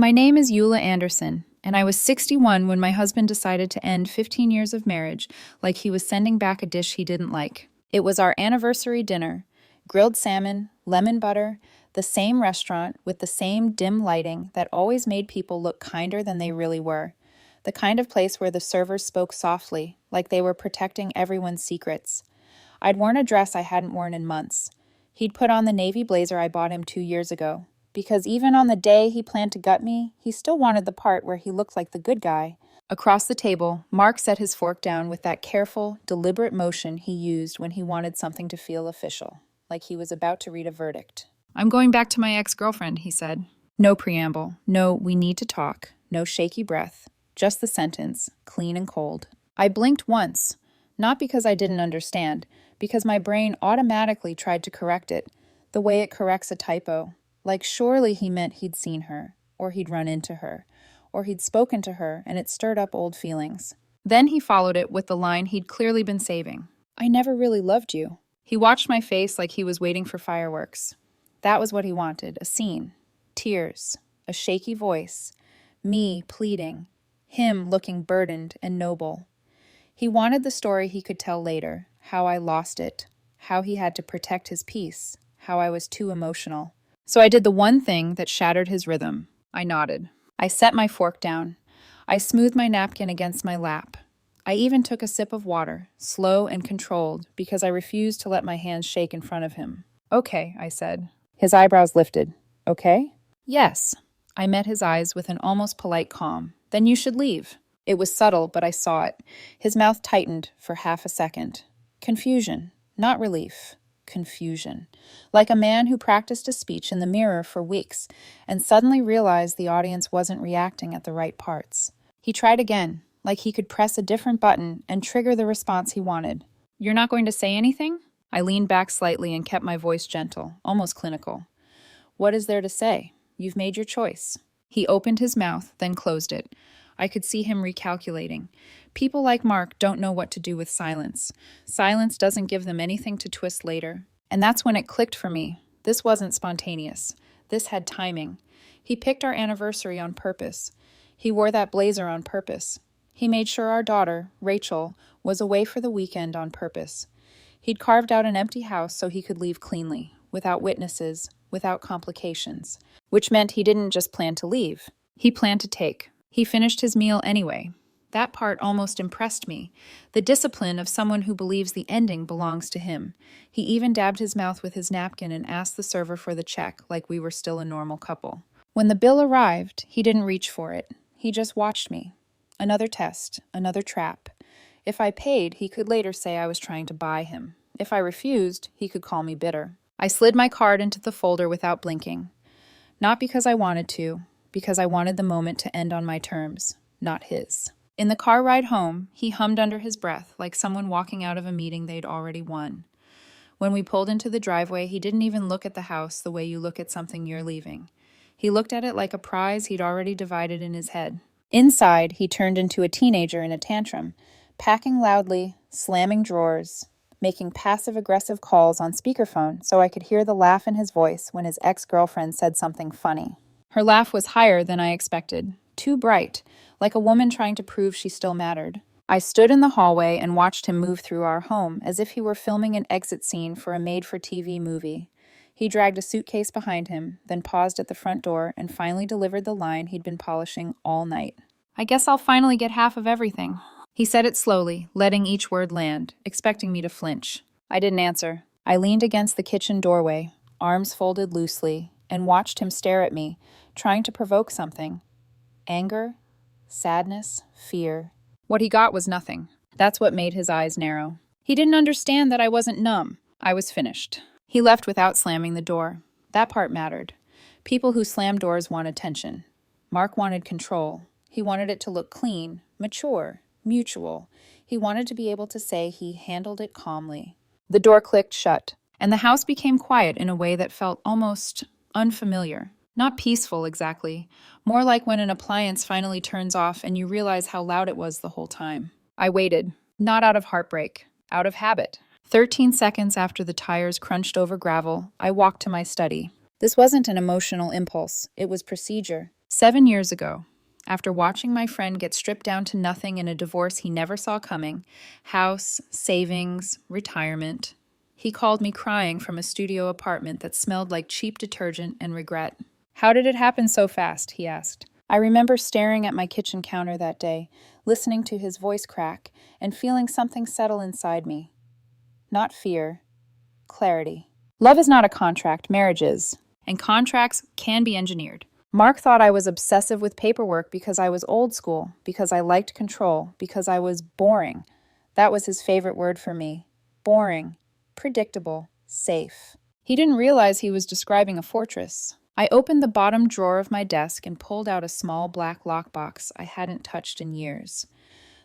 My name is Eula Anderson, and I was 61 when my husband decided to end 15 years of marriage like he was sending back a dish he didn't like. It was our anniversary dinner: grilled salmon, lemon butter, the same restaurant with the same dim lighting that always made people look kinder than they really were. The kind of place where the servers spoke softly, like they were protecting everyone's secrets. I'd worn a dress I hadn't worn in months. He'd put on the navy blazer I bought him 2 years ago, because even on the day he planned to gut me, he still wanted the part where he looked like the good guy. Across the table, Mark set his fork down with that careful, deliberate motion he used when he wanted something to feel official, like he was about to read a verdict. "I'm going back to my ex-girlfriend," he said. No preamble, no "we need to talk," no shaky breath, just the sentence, clean and cold. I blinked once, not because I didn't understand, because my brain automatically tried to correct it, the way it corrects a typo. Like surely he meant he'd seen her, or he'd run into her, or he'd spoken to her, and it stirred up old feelings. Then he followed it with the line he'd clearly been saving. "I never really loved you." He watched my face like he was waiting for fireworks. That was what he wanted, a scene. Tears, a shaky voice, me pleading, him looking burdened and noble. He wanted the story he could tell later, how I lost it, how he had to protect his peace, how I was too emotional. So I did the one thing that shattered his rhythm. I nodded. I set my fork down. I smoothed my napkin against my lap. I even took a sip of water, slow and controlled, because I refused to let my hands shake in front of him. "Okay," I said. His eyebrows lifted. "Okay?" "Yes." I met his eyes with an almost polite calm. "Then you should leave." It was subtle, but I saw it. His mouth tightened for half a second. Confusion, not relief. Confusion. Like a man who practiced a speech in the mirror for weeks and suddenly realized the audience wasn't reacting at the right parts. He tried again, like he could press a different button and trigger the response he wanted. "You're not going to say anything?" I leaned back slightly and kept my voice gentle, almost clinical. "What is there to say? You've made your choice." He opened his mouth, then closed it. I could see him recalculating. People like Mark don't know what to do with silence. Silence doesn't give them anything to twist later. And that's when it clicked for me. This wasn't spontaneous. This had timing. He picked our anniversary on purpose. He wore that blazer on purpose. He made sure our daughter, Rachel, was away for the weekend on purpose. He'd carved out an empty house so he could leave cleanly, without witnesses, without complications. Which meant he didn't just plan to leave. He planned to take. He finished his meal anyway. That part almost impressed me. The discipline of someone who believes the ending belongs to him. He even dabbed his mouth with his napkin and asked the server for the check, like we were still a normal couple. When the bill arrived, he didn't reach for it. He just watched me. Another test, another trap. If I paid, he could later say I was trying to buy him. If I refused, he could call me bitter. I slid my card into the folder without blinking. Not because I wanted to, because I wanted the moment to end on my terms, not his. In the car ride home, he hummed under his breath like someone walking out of a meeting they'd already won. When we pulled into the driveway, he didn't even look at the house the way you look at something you're leaving. He looked at it like a prize he'd already divided in his head. Inside, he turned into a teenager in a tantrum, packing loudly, slamming drawers, making passive-aggressive calls on speakerphone so I could hear the laugh in his voice when his ex-girlfriend said something funny. Her laugh was higher than I expected, too bright, like a woman trying to prove she still mattered. I stood in the hallway and watched him move through our home as if he were filming an exit scene for a made-for-TV movie. He dragged a suitcase behind him, then paused at the front door and finally delivered the line he'd been polishing all night. "I guess I'll finally get half of everything." He said it slowly, letting each word land, expecting me to flinch. I didn't answer. I leaned against the kitchen doorway, arms folded loosely, and watched him stare at me, trying to provoke something. Anger, sadness, fear. What he got was nothing. That's what made his eyes narrow. He didn't understand that I wasn't numb. I was finished. He left without slamming the door. That part mattered. People who slam doors want attention. Mark wanted control. He wanted it to look clean, mature, mutual. He wanted to be able to say he handled it calmly. The door clicked shut, and the house became quiet in a way that felt almost unfamiliar. Not peaceful, exactly. More like when an appliance finally turns off and you realize how loud it was the whole time. I waited, not out of heartbreak, out of habit. 13 seconds after the tires crunched over gravel, I walked to my study. This wasn't an emotional impulse. It was procedure. 7 years ago, after watching my friend get stripped down to nothing in a divorce he never saw coming, house, savings, retirement, he called me crying from a studio apartment that smelled like cheap detergent and regret. "How did it happen so fast?" he asked. I remember staring at my kitchen counter that day, listening to his voice crack, and feeling something settle inside me. Not fear, clarity. Love is not a contract, marriage is. And contracts can be engineered. Mark thought I was obsessive with paperwork because I was old school, because I liked control, because I was boring. That was his favorite word for me. Boring, predictable, safe. He didn't realize he was describing a fortress. I opened the bottom drawer of my desk and pulled out a small black lockbox I hadn't touched in years.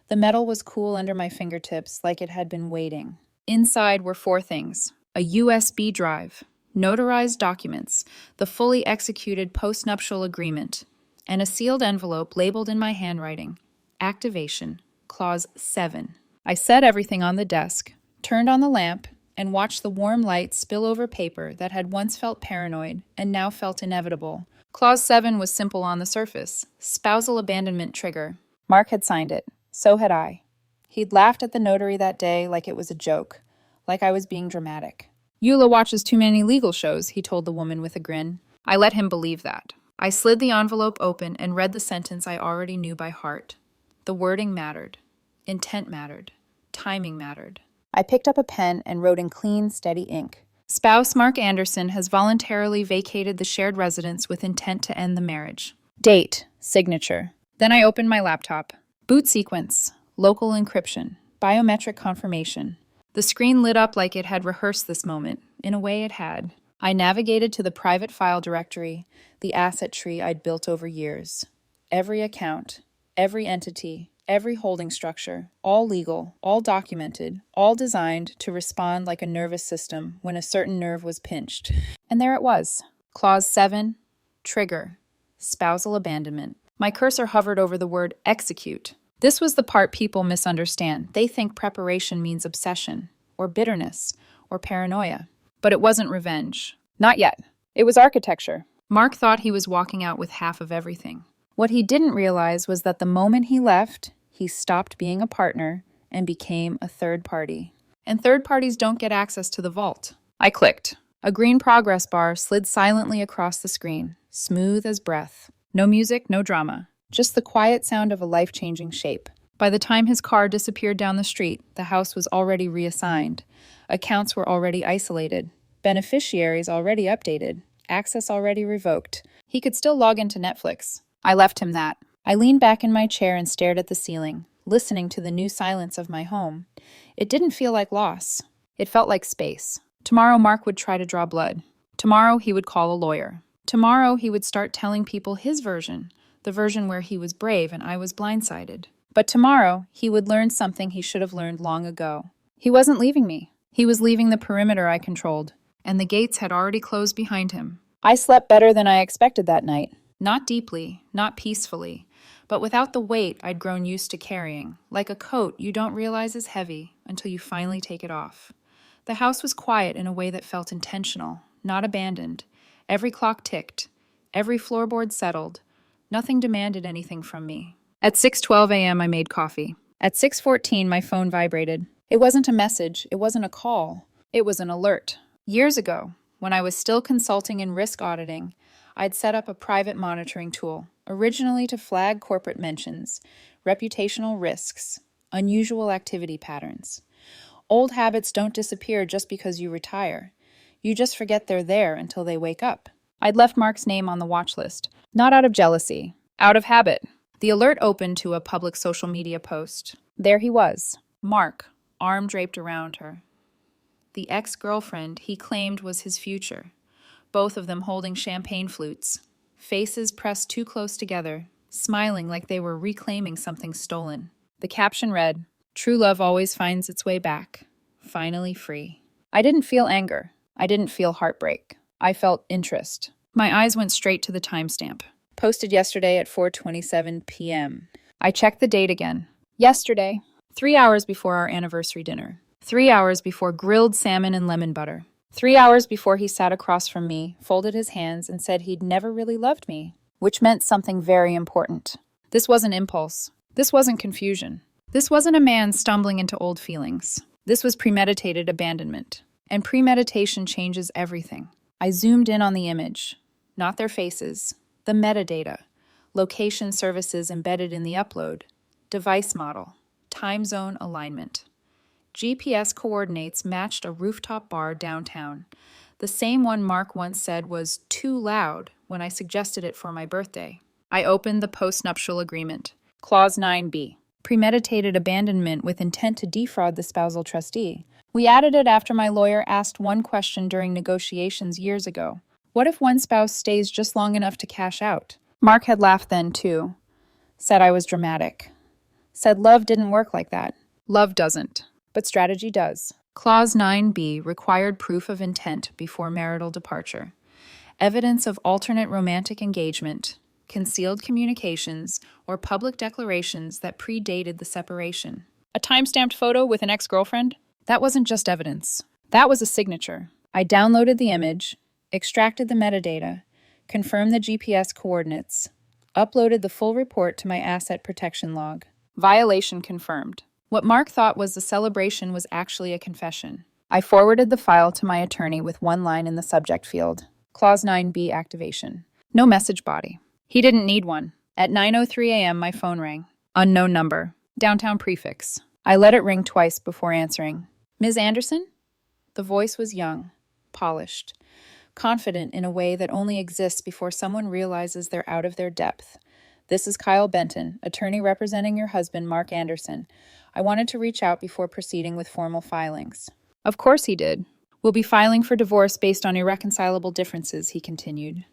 The metal was cool under my fingertips, like it had been waiting. Inside were 4 things: a USB drive, notarized documents, the fully executed postnuptial agreement, and a sealed envelope labeled in my handwriting, Activation, Clause 7. I set everything on the desk, turned on the lamp, and watched the warm light spill over paper that had once felt paranoid and now felt inevitable. Clause 7 was simple on the surface: spousal abandonment trigger. Mark had signed it. So had I. He'd laughed at the notary that day like it was a joke, like I was being dramatic. "Eula watches too many legal shows," he told the woman with a grin. I let him believe that. I slid the envelope open and read the sentence I already knew by heart. The wording mattered. Intent mattered. Timing mattered. I picked up a pen and wrote in clean, steady ink. "Spouse Mark Anderson has voluntarily vacated the shared residence with intent to end the marriage." Date, signature. Then I opened my laptop. Boot sequence, local encryption, biometric confirmation. The screen lit up like it had rehearsed this moment. In a way, it had. I navigated to the private file directory, the asset tree I'd built over years. Every account, every entity, every holding structure, all legal, all documented, all designed to respond like a nervous system when a certain nerve was pinched. And there it was. Clause 7, trigger, spousal abandonment. My cursor hovered over the word execute. This was the part people misunderstand. They think preparation means obsession, or bitterness, or paranoia. But it wasn't revenge. Not yet. It was architecture. Mark thought he was walking out with half of everything. What he didn't realize was that the moment he left, he stopped being a partner and became a third party. And third parties don't get access to the vault. I clicked. A green progress bar slid silently across the screen, smooth as breath. No music, no drama. Just the quiet sound of a life-changing shape. By the time his car disappeared down the street, the house was already reassigned. Accounts were already isolated. Beneficiaries already updated. Access already revoked. He could still log into Netflix. I left him that. I leaned back in my chair and stared at the ceiling, listening to the new silence of my home. It didn't feel like loss. It felt like space. Tomorrow Mark would try to draw blood. Tomorrow he would call a lawyer. Tomorrow he would start telling people his version, the version where he was brave and I was blindsided. But tomorrow he would learn something he should have learned long ago. He wasn't leaving me. He was leaving the perimeter I controlled, and the gates had already closed behind him. I slept better than I expected that night. Not deeply, not peacefully, but without the weight I'd grown used to carrying, like a coat you don't realize is heavy until you finally take it off. The house was quiet in a way that felt intentional, not abandoned. Every clock ticked. Every floorboard settled. Nothing demanded anything from me. At 6:12 a.m. I made coffee. At 6:14 my phone vibrated. It wasn't a message. It wasn't a call. It was an alert. Years ago, when I was still consulting in risk auditing, I'd set up a private monitoring tool, originally to flag corporate mentions, reputational risks, unusual activity patterns. Old habits don't disappear just because you retire. You just forget they're there until they wake up. I'd left Mark's name on the watch list, not out of jealousy, out of habit. The alert opened to a public social media post. There he was, Mark, arm draped around her. The ex-girlfriend he claimed was his future, both of them holding champagne flutes, faces pressed too close together, smiling like they were reclaiming something stolen. The caption read, "True love always finds its way back, finally free." I didn't feel anger. I didn't feel heartbreak. I felt interest. My eyes went straight to the timestamp. Posted yesterday at 4:27 p.m. I checked the date again. Yesterday, 3 hours before our anniversary dinner. 3 hours before grilled salmon and lemon butter. 3 hours before he sat across from me, folded his hands, and said he'd never really loved me. which meant something very important. This wasn't impulse. This wasn't confusion. This wasn't a man stumbling into old feelings. This was premeditated abandonment. And premeditation changes everything. I zoomed in on the image, not their faces, the metadata, location services embedded in the upload, device model, time zone alignment. GPS coordinates matched a rooftop bar downtown, the same one Mark once said was too loud when I suggested it for my birthday. I opened the postnuptial agreement. Clause 9b. Premeditated abandonment with intent to defraud the spousal trustee. We added it after my lawyer asked one question during negotiations years ago. What if one spouse stays just long enough to cash out? Mark had laughed then, too. Said I was dramatic. Said love didn't work like that. Love doesn't, but strategy does. Clause 9b required proof of intent before marital departure. Evidence of alternate romantic engagement, concealed communications, or public declarations that predated the separation. A time-stamped photo with an ex-girlfriend? That wasn't just evidence. That was a signature. I downloaded the image, extracted the metadata, confirmed the GPS coordinates, uploaded the full report to my asset protection log. Violation confirmed. What Mark thought was a celebration was actually a confession. I forwarded the file to my attorney with one line in the subject field. Clause 9b activation. No message body. He didn't need one. At 9:03 a.m., my phone rang. Unknown number. Downtown prefix. I let it ring twice before answering. Ms. Anderson? The voice was young, polished, confident in a way that only exists before someone realizes they're out of their depth. This is Kyle Benton, attorney representing your husband, Mark Anderson. I wanted to reach out before proceeding with formal filings. Of course he did. We'll be filing for divorce based on irreconcilable differences, he continued.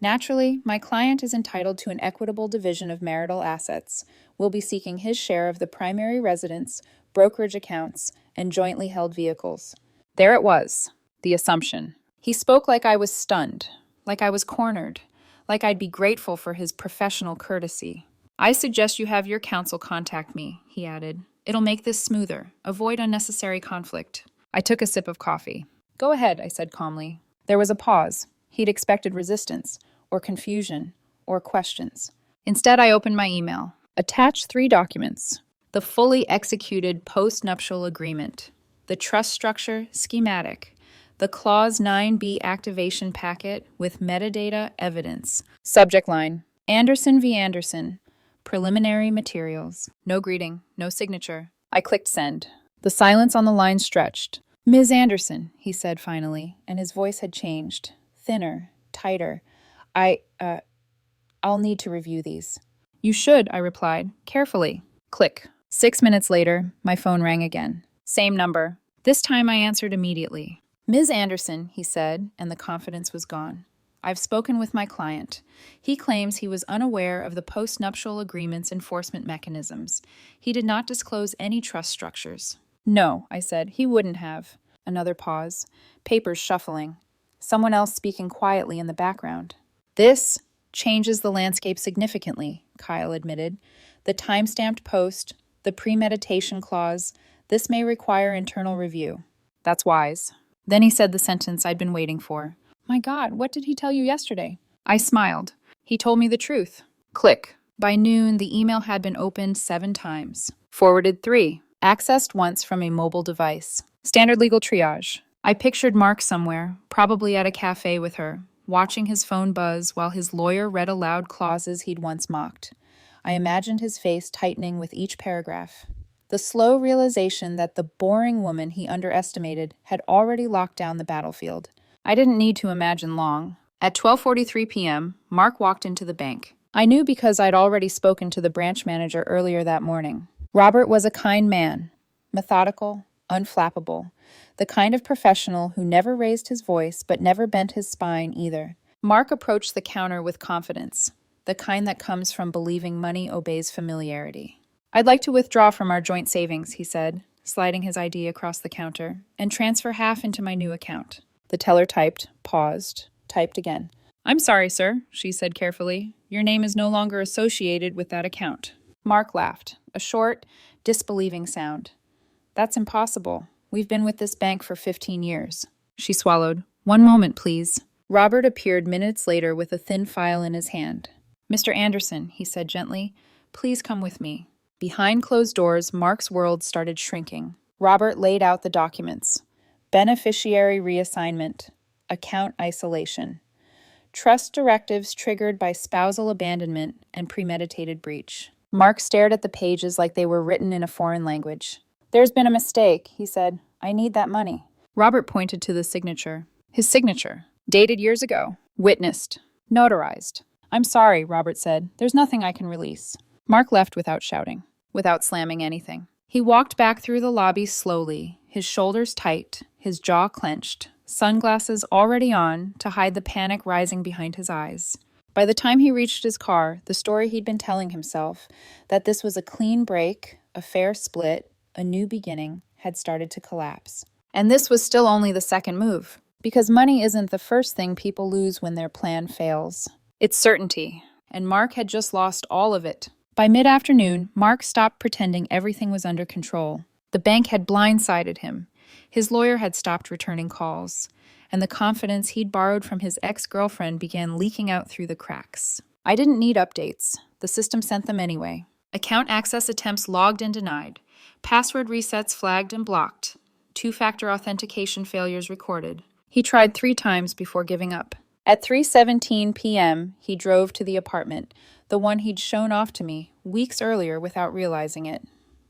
Naturally, my client is entitled to an equitable division of marital assets. We'll be seeking his share of the primary residence, brokerage accounts, and jointly held vehicles. There it was, the assumption. He spoke like I was stunned, like I was cornered, like I'd be grateful for his professional courtesy. I suggest you have your counsel contact me, he added. It'll make this smoother. Avoid unnecessary conflict. I took a sip of coffee. Go ahead, I said calmly. There was a pause. He'd expected resistance, or confusion, or questions. Instead, I opened my email. Attached 3 documents. The fully executed post-nuptial agreement, the trust structure schematic, the Clause 9b activation packet with metadata evidence. Subject line, Anderson v. Anderson, preliminary materials. No greeting, no signature. I clicked send. The silence on the line stretched. Ms. Anderson, he said finally, and his voice had changed. Thinner, tighter. I'll need to review these. You should, I replied, carefully. Click. 6 minutes later, my phone rang again. Same number. This time I answered immediately. Ms. Anderson, he said, and the confidence was gone. I've spoken with my client. He claims he was unaware of the post-nuptial agreement's enforcement mechanisms. He did not disclose any trust structures. No, I said, he wouldn't have. Another pause. Papers shuffling. Someone else speaking quietly in the background. This changes the landscape significantly, Kyle admitted. The time-stamped post, the premeditation clause, this may require internal review. That's wise. Then he said the sentence I'd been waiting for. My God, what did he tell you yesterday? I smiled. He told me the truth. Click. By noon, the email had been opened 7 times. Forwarded 3. Accessed once from a mobile device. Standard legal triage. I pictured Mark somewhere, probably at a cafe with her, watching his phone buzz while his lawyer read aloud clauses he'd once mocked. I imagined his face tightening with each paragraph. The slow realization that the boring woman he underestimated had already locked down the battlefield. I didn't need to imagine long. At 12:43 p.m., Mark walked into the bank. I knew because I'd already spoken to the branch manager earlier that morning. Robert was a kind man, methodical, unflappable, the kind of professional who never raised his voice but never bent his spine either. Mark approached the counter with confidence, the kind that comes from believing money obeys familiarity. I'd like to withdraw from our joint savings, he said, sliding his ID across the counter, and transfer half into my new account. The teller typed, paused, typed again. I'm sorry, sir, she said carefully. Your name is no longer associated with that account. Mark laughed, a short, disbelieving sound. That's impossible. We've been with this bank for 15 years. She swallowed. 1 moment, please. Robert appeared minutes later with a thin file in his hand. Mr. Anderson, he said gently, please come with me. Behind closed doors, Mark's world started shrinking. Robert laid out the documents. Beneficiary reassignment. Account isolation. Trust directives triggered by spousal abandonment and premeditated breach. Mark stared at the pages like they were written in a foreign language. There's been a mistake, he said. I need that money. Robert pointed to the signature. His signature. Dated years ago. Witnessed. Notarized. I'm sorry, Robert said. There's nothing I can release. Mark left without shouting, without slamming anything. He walked back through the lobby slowly, his shoulders tight, his jaw clenched, sunglasses already on to hide the panic rising behind his eyes. By the time he reached his car, the story he'd been telling himself, that this was a clean break, a fair split, a new beginning, had started to collapse. And this was still only the second move, because money isn't the first thing people lose when their plan fails. It's certainty, and Mark had just lost all of it. By mid-afternoon, Mark stopped pretending everything was under control. The bank had blindsided him. His lawyer had stopped returning calls, and the confidence he'd borrowed from his ex-girlfriend began leaking out through the cracks. I didn't need updates. The system sent them anyway. Account access attempts logged and denied. Password resets flagged and blocked. Two-factor authentication failures recorded. He tried 3 times before giving up. At 3:17 p.m., he drove to the apartment, the one he'd shown off to me weeks earlier without realizing it.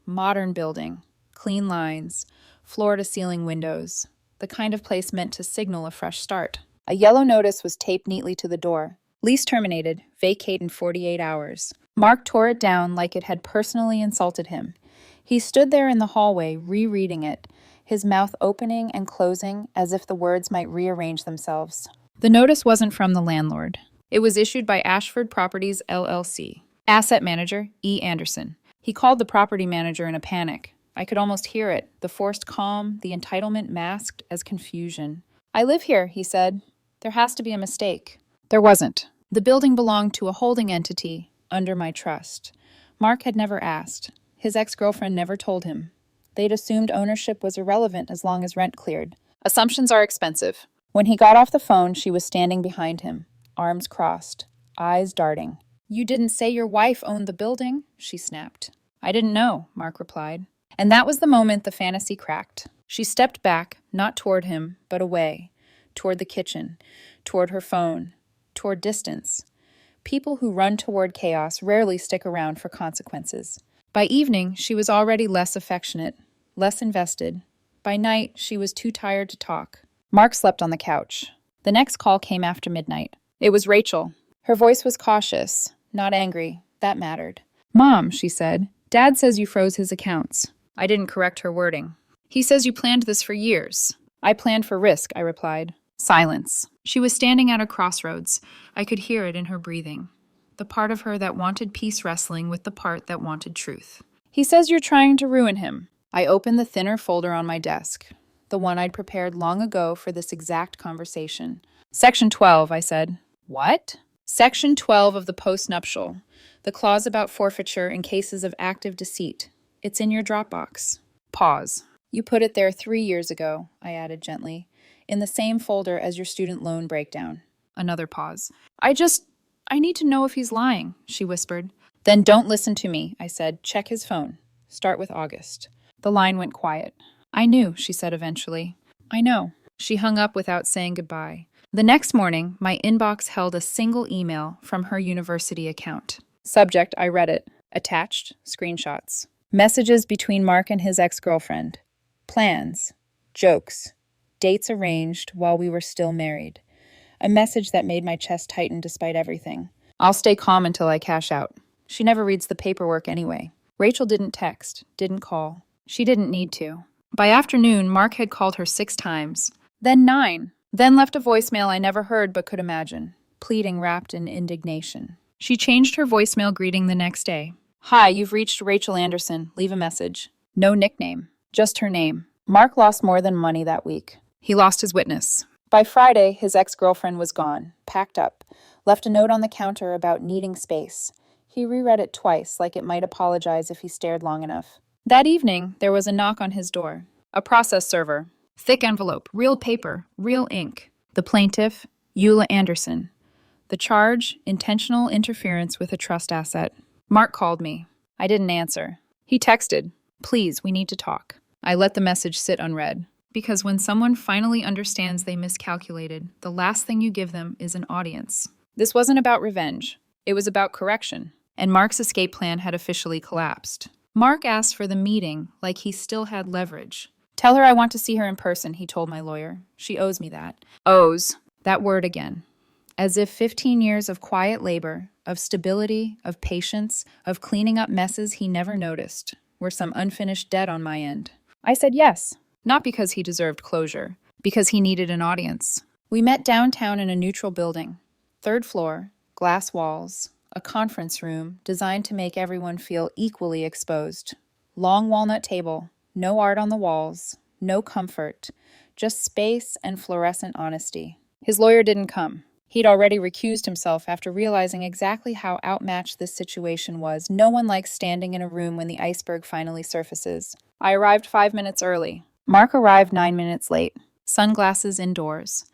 Modern building, clean lines, floor-to-ceiling windows, the kind of place meant to signal a fresh start. A yellow notice was taped neatly to the door. Lease terminated, vacate in 48 hours. Mark tore it down like it had personally insulted him. He stood there in the hallway, rereading it, his mouth opening and closing as if the words might rearrange themselves. The notice wasn't from the landlord. It was issued by Ashford Properties, LLC. Asset manager, E. Anderson. He called the property manager in a panic. I could almost hear it, the forced calm, the entitlement masked as confusion. I live here, he said. There has to be a mistake. There wasn't. The building belonged to a holding entity, under my trust. Mark had never asked. His ex-girlfriend never told him. They'd assumed ownership was irrelevant as long as rent cleared. Assumptions are expensive. When he got off the phone, she was standing behind him, arms crossed, eyes darting. You didn't say your wife owned the building, she snapped. I didn't know, Mark replied. And that was the moment the fantasy cracked. She stepped back, not toward him, but away, toward the kitchen, toward her phone, toward distance. People who run toward chaos rarely stick around for consequences. By evening, she was already less affectionate, less invested. By night, she was too tired to talk. Mark slept on the couch. The next call came after midnight. It was Rachel. Her voice was cautious, not angry. That mattered. Mom, she said, Dad says you froze his accounts. I didn't correct her wording. He says you planned this for years. I planned for risk, I replied. Silence. She was standing at a crossroads. I could hear it in her breathing. The part of her that wanted peace wrestling with the part that wanted truth. He says you're trying to ruin him. I opened the thinner folder on my desk, the one I'd prepared long ago for this exact conversation. Section 12, I said. What? Section 12 of the postnuptial. The clause about forfeiture in cases of active deceit. It's in your Dropbox. Pause. You put it there 3 years ago, I added gently, in the same folder as your student loan breakdown. Another pause. I need to know if he's lying, she whispered. Then don't listen to me, I said. Check his phone. Start with August. The line went quiet. I knew, she said eventually. I know. She hung up without saying goodbye. The next morning, my inbox held a single email from her university account. Subject, I read it. Attached, screenshots. Messages between Mark and his ex-girlfriend. Plans. Jokes. Dates arranged while we were still married. A message that made my chest tighten despite everything. I'll stay calm until I cash out. She never reads the paperwork anyway. Rachel didn't text, didn't call. She didn't need to. By afternoon, Mark had called her 6 times. Then 9. Then left a voicemail I never heard but could imagine, pleading wrapped in indignation. She changed her voicemail greeting the next day. Hi, you've reached Rachel Anderson. Leave a message. No nickname. Just her name. Mark lost more than money that week. He lost his witness. By Friday, his ex-girlfriend was gone, packed up, left a note on the counter about needing space. He reread it twice, like it might apologize if he stared long enough. That evening, there was a knock on his door. A process server. Thick envelope, real paper, real ink. The plaintiff, Eula Anderson. The charge, intentional interference with a trust asset. Mark called me. I didn't answer. He texted, "Please, we need to talk." I let the message sit unread. Because when someone finally understands they miscalculated, the last thing you give them is an audience. This wasn't about revenge. It was about correction. And Mark's escape plan had officially collapsed. Mark asked for the meeting like he still had leverage. "Tell her I want to see her in person," he told my lawyer. "She owes me that." Owes. That word again. As if 15 years of quiet labor, of stability, of patience, of cleaning up messes he never noticed, were some unfinished debt on my end. I said yes. Not because he deserved closure, because he needed an audience. We met downtown in a neutral building. 3rd floor, glass walls, a conference room designed to make everyone feel equally exposed. Long walnut table, no art on the walls, no comfort, just space and fluorescent honesty. His lawyer didn't come. He'd already recused himself after realizing exactly how outmatched this situation was. No one likes standing in a room when the iceberg finally surfaces. I arrived 5 minutes early. Mark arrived 9 minutes late. Sunglasses indoors.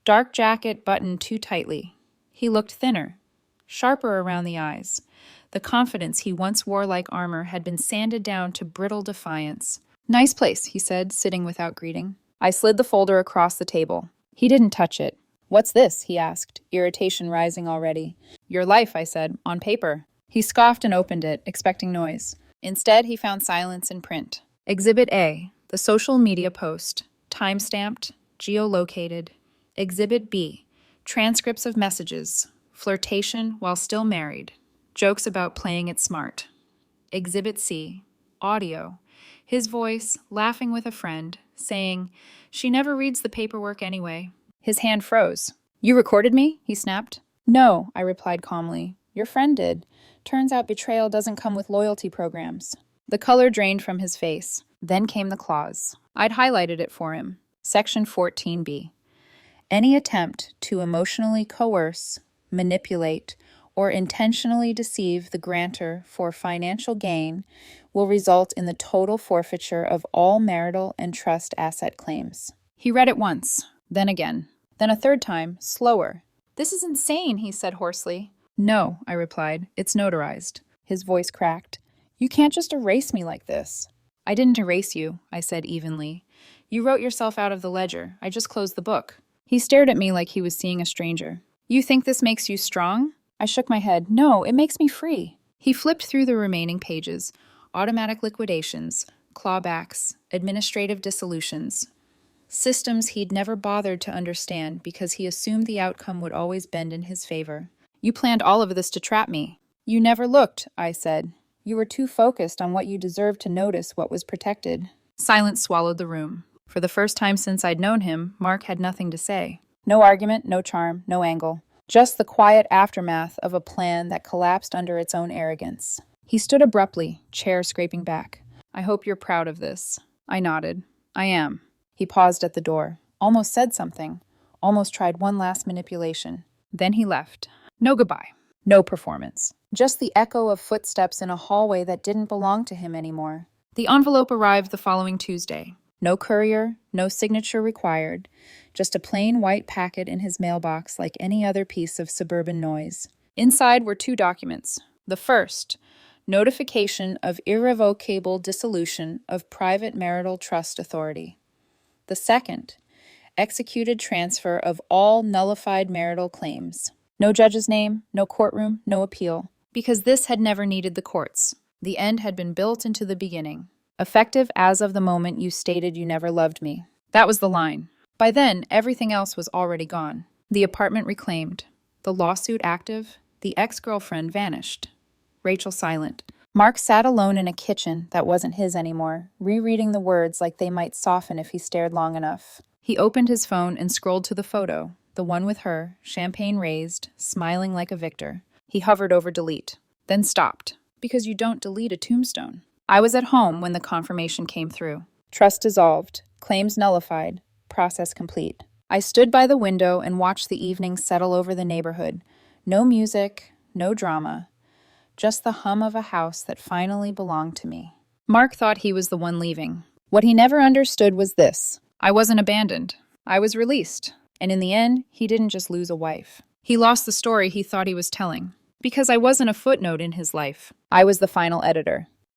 Dark jacket buttoned too tightly. He looked thinner, sharper around the eyes. The confidence he once wore like armor had been sanded down to brittle defiance. "Nice place," he said, sitting without greeting. I slid the folder across the table. He didn't touch it. "What's this?" he asked, irritation rising already. "Your life," I said, "on paper." He scoffed and opened it, expecting noise. Instead, he found silence in print. Exhibit A, the social media post, time-stamped, geolocated. Exhibit B, transcripts of messages, flirtation while still married, jokes about playing it smart. Exhibit C, audio, his voice laughing with a friend, saying, "She never reads the paperwork anyway." His hand froze. "You recorded me?" he snapped. "No," I replied calmly. "Your friend did. Turns out betrayal doesn't come with loyalty programs." The color drained from his face. Then came the clause. I'd highlighted it for him. Section 14B. Any attempt to emotionally coerce, manipulate, or intentionally deceive the grantor for financial gain will result in the total forfeiture of all marital and trust asset claims. He read it once, then again, then a third time, slower. "This is insane," he said hoarsely. "No," I replied, "it's notarized." His voice cracked. "You can't just erase me like this." "I didn't erase you," I said evenly. "You wrote yourself out of the ledger. I just closed the book." He stared at me like he was seeing a stranger. "You think this makes you strong?" I shook my head. "No, it makes me free." He flipped through the remaining pages. Automatic liquidations, clawbacks, administrative dissolutions. Systems he'd never bothered to understand because he assumed the outcome would always bend in his favor. "You planned all of this to trap me." "You never looked," I said. "You were too focused on what you deserved to notice what was protected." Silence swallowed the room. For the first time since I'd known him, Mark had nothing to say. No argument, no charm, no angle. Just the quiet aftermath of a plan that collapsed under its own arrogance. He stood abruptly, chair scraping back. "I hope you're proud of this." I nodded. "I am." He paused at the door, almost said something, almost tried one last manipulation. Then he left. No goodbye. No performance. Just the echo of footsteps in a hallway that didn't belong to him anymore. The envelope arrived the following Tuesday. No courier, no signature required. Just a plain white packet in his mailbox like any other piece of suburban noise. Inside were 2 documents. The first, notification of irrevocable dissolution of private marital trust authority. The second, executed transfer of all nullified marital claims. No judge's name, no courtroom, no appeal. Because this had never needed the courts. The end had been built into the beginning. Effective as of the moment you stated you never loved me. That was the line. By then, everything else was already gone. The apartment reclaimed. The lawsuit active. The ex-girlfriend vanished. Rachel silent. Mark sat alone in a kitchen that wasn't his anymore, rereading the words like they might soften if he stared long enough. He opened his phone and scrolled to the photo, the one with her, champagne raised, smiling like a victor. He hovered over delete, then stopped, because you don't delete a tombstone. I was at home when the confirmation came through. Trust dissolved, claims nullified, process complete. I stood by the window and watched the evening settle over the neighborhood. No music, no drama. Just the hum of a house that finally belonged to me. Mark thought he was the one leaving. What he never understood was this. I wasn't abandoned. I was released. And in the end, he didn't just lose a wife. He lost the story he thought he was telling, because I wasn't a footnote in his life. I was the final editor.